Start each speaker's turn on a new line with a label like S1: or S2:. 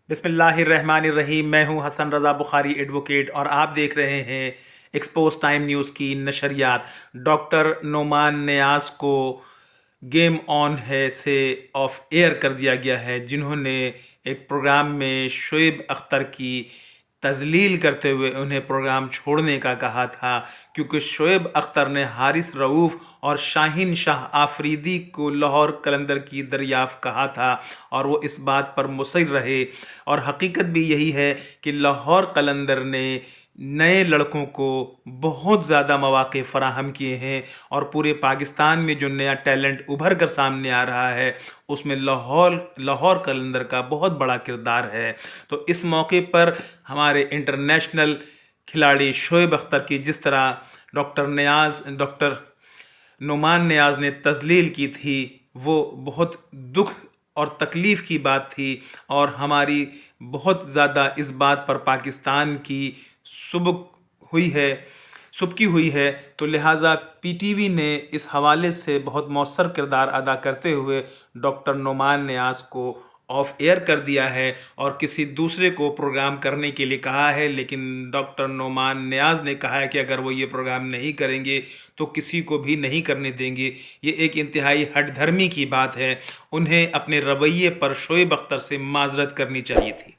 S1: बिस्मिल्लाहिर्रहमानिर्रहीम। मैं हूं हसन रज़ा बुखारी एडवोकेट और आप देख रहे हैं एक्सपोज टाइम न्यूज़ की नशरियात। डॉक्टर नोमान नियाज़ को गेम ऑन है से ऑफ एयर कर दिया गया है, जिन्होंने एक प्रोग्राम में शोएब अख्तर की तजलील करते हुए उन्हें प्रोग्राम छोड़ने का कहा था, क्योंकि शोएब अख्तर ने हारिस रऊफ़ और शाहीन शाह आफरीदी को लाहौर कलंदर की दरियाफ़त कहा था और वो इस बात पर मुसर रहे। और हकीकत भी यही है कि लाहौर कलंदर ने नए लड़कों को बहुत ज़्यादा मौक़े फ़राहम किए हैं और पूरे पाकिस्तान में जो नया टैलेंट उभर कर सामने आ रहा है उसमें लाहौर कलंदर का बहुत बड़ा किरदार है। तो इस मौके पर हमारे इंटरनेशनल खिलाड़ी शोएब अख्तर की जिस तरह डॉक्टर नोमान नियाज़ ने तजलील की थी, वो बहुत दुख और तकलीफ़ की बात थी और हमारी बहुत ज़्यादा इस बात पर पाकिस्तान की सुबकी हुई है। तो लिहाजा पीटीवी ने इस हवाले से बहुत मौसर किरदार अदा करते हुए डॉक्टर नोमान नियाज़ को ऑफ एयर कर दिया है और किसी दूसरे को प्रोग्राम करने के लिए कहा है। लेकिन डॉक्टर नोमान नियाज़ ने कहा है कि अगर वो ये प्रोग्राम नहीं करेंगे तो किसी को भी नहीं करने देंगे। ये एक इंतहाई हठधर्मी की बात है। उन्हें अपने रवैये पर शोएब अख्तर से माजरत करनी चाहिए थी।